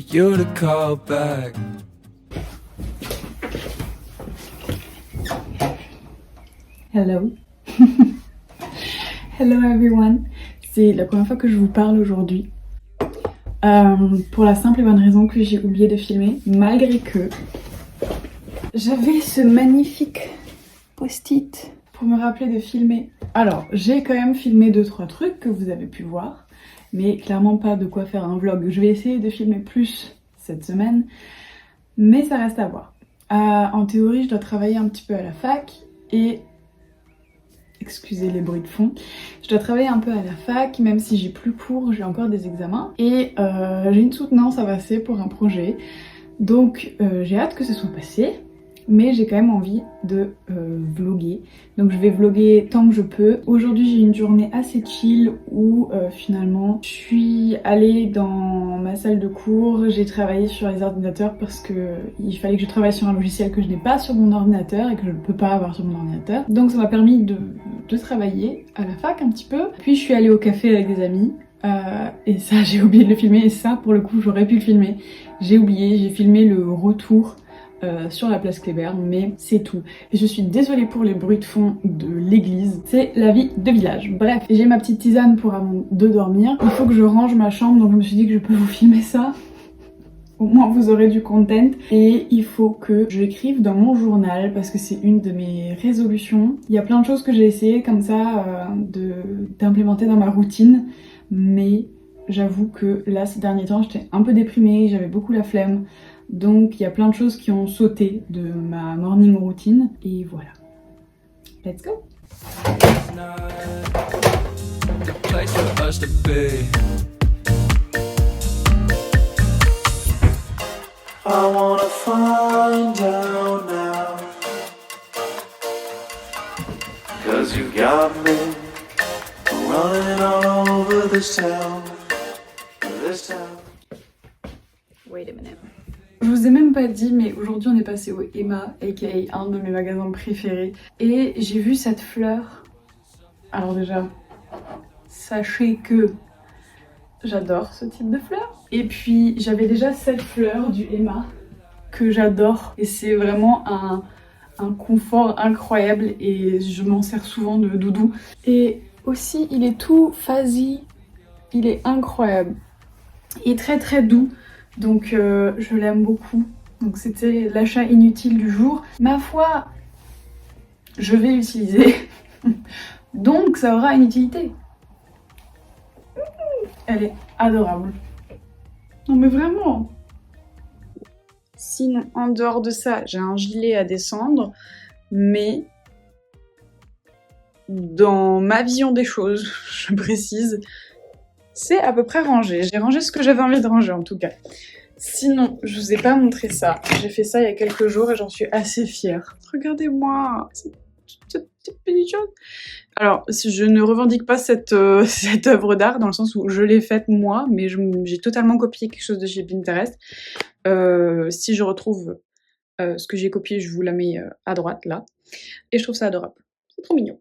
you to call back. Hello. Hello everyone. C'est la première fois que je vous parle aujourd'hui. Pour la simple et bonne raison que j'ai oublié de filmer, malgré que j'avais ce magnifique post-it pour me rappeler de filmer. Alors, j'ai quand même filmé 2-3 trucs que vous avez pu voir, mais clairement pas de quoi faire un vlog. Je vais essayer de filmer plus cette semaine, mais ça reste à voir. En théorie, je dois travailler un petit peu à la fac et... Excusez les bruits de fond. Je dois travailler un peu à la fac, même si j'ai plus cours, j'ai encore des examens. Et j'ai une soutenance à passer pour un projet. Donc j'ai hâte que ce soit passé, mais j'ai quand même envie de vlogger. Donc je vais vlogger tant que je peux. Aujourd'hui j'ai une journée assez chill où finalement je suis allée dans ma salle de cours, j'ai travaillé sur les ordinateurs parce que il fallait que je travaille sur un logiciel que je n'ai pas sur mon ordinateur et que je ne peux pas avoir sur mon ordinateur. Donc ça m'a permis de travailler à la fac un petit peu. Puis je suis allée au café avec des amis. Et ça j'ai oublié de le filmer, et ça pour le coup j'aurais pu le filmer. J'ai oublié, j'ai filmé le retour sur la place Kléber, mais c'est tout. Et je suis désolée pour les bruits de fond de l'église, c'est la vie de village. Bref, j'ai ma petite tisane pour avant de dormir. Il faut que je range ma chambre, donc je me suis dit que je peux vous filmer ça. Au moins vous aurez du content. Et il faut que je l'écrive dans mon journal parce que c'est une de mes résolutions. Il y a plein de choses que j'ai essayé comme ça d'implémenter dans ma routine, mais j'avoue que là ces derniers temps j'étais un peu déprimée, j'avais beaucoup la flemme. Donc il y a plein de choses qui ont sauté de ma morning routine et voilà. Let's go! I wanna find out now, 'cause you got me running all over this town, Wait a minute. Je vous ai même pas dit, mais aujourd'hui on est passé au Emma, aka un de mes magasins préférés, et j'ai vu cette fleur. Alors déjà, sachez que j'adore ce type de fleur. Et puis j'avais déjà cette fleur du Emma que j'adore, et c'est vraiment un confort incroyable et je m'en sers souvent de doudou. Et aussi il est tout fuzzy, il est incroyable, il est très très doux. Donc je l'aime beaucoup. Donc c'était l'achat inutile du jour. Ma foi, je vais l'utiliser. Donc ça aura une utilité. Elle est adorable. Non mais vraiment. Sinon, en dehors de ça, j'ai un gilet à descendre. Mais dans ma vision des choses, je précise, c'est à peu près rangé. J'ai rangé ce que j'avais envie de ranger en tout cas. Sinon, je vous ai pas montré ça. J'ai fait ça il y a quelques jours et j'en suis assez fière. Regardez-moi, cette petite chose. Alors, je ne revendique pas cette œuvre d'art dans le sens où je l'ai faite moi, mais j'ai totalement copié quelque chose de chez Pinterest. Si je retrouve ce que j'ai copié, je vous la mets à droite là. Et je trouve ça adorable. C'est trop mignon.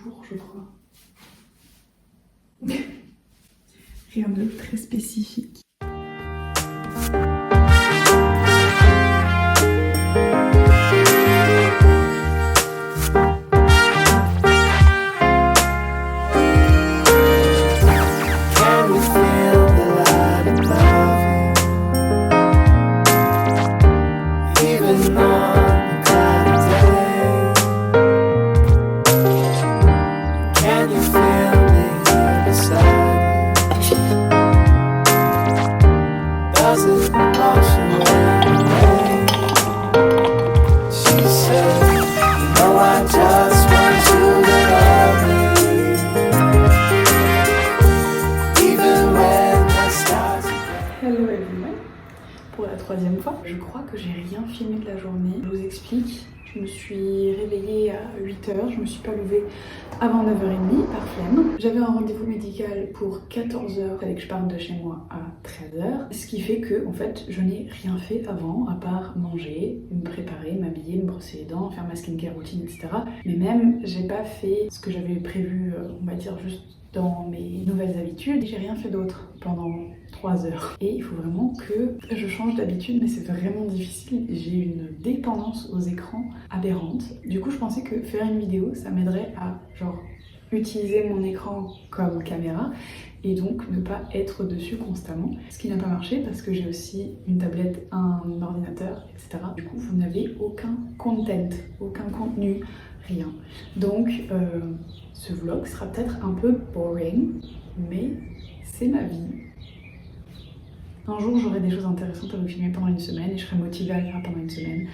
jours, je crois. Rien de très spécifique. Hello everyone. Pour la troisième fois, je crois que j'ai rien filmé de la journée. Je vous explique. Je me suis réveillée à 8h, je me suis pas levée avant 9h30 par flemme. J'avais un rendez-vous médical pour 14h, il fallait que je parte de chez moi à 13h. Ce qui fait que, en fait, je n'ai rien fait avant, à part manger, me préparer, m'habiller, me brosser les dents, faire ma skincare routine, etc. Mais même, j'ai pas fait ce que j'avais prévu, on va dire juste dans mes nouvelles habitudes. J'ai rien fait d'autre pendant 3 heures. Et il faut vraiment que je change d'habitude, mais c'est vraiment difficile. J'ai une dépendance aux écrans aberrante. Du coup, je pensais que faire une vidéo, ça m'aiderait à genre utiliser mon écran comme caméra et donc ne pas être dessus constamment. Ce qui n'a pas marché parce que j'ai aussi une tablette, un ordinateur, etc. Du coup, vous n'avez aucun content, aucun contenu, rien. Donc, ce vlog sera peut-être un peu boring, mais c'est ma vie. Un jour, j'aurai des choses intéressantes à vous filmer pendant une semaine et je serai motivée à le faire pendant une semaine.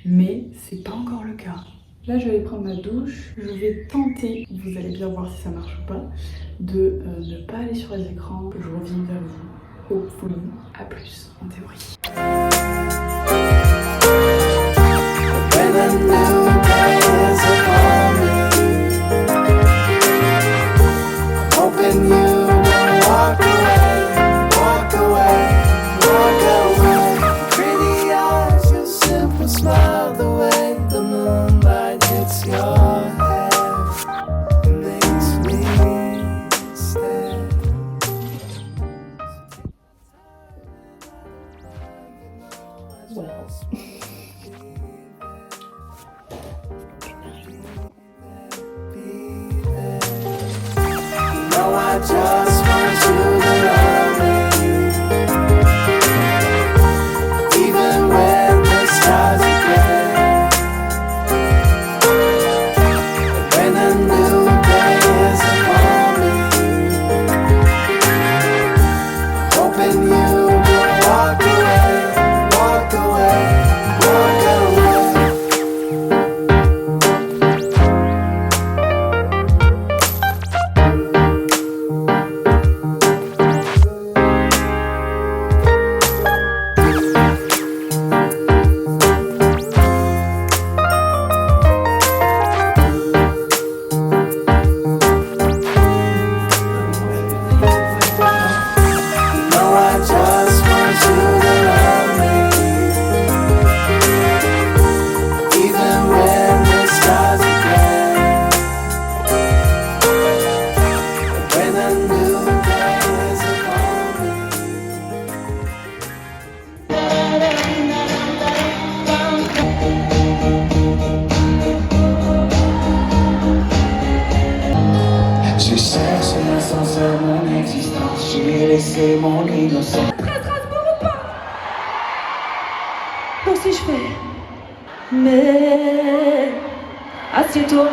Mais c'est pas encore le cas. Là, je vais aller prendre ma douche. Je vais tenter, vous allez bien voir si ça marche ou pas, de ne pas aller sur les écrans. Je reviens vers vous. Hopefully. À plus, en théorie. Just want you to love me, even when the stars are gray, when a new day is upon me, hoping you will walk away, walk away, walk away. J'ai cherché l'ascenseur, mon existence, j'ai laissé mon innocence. Donc si je fais, mais assieds-toi.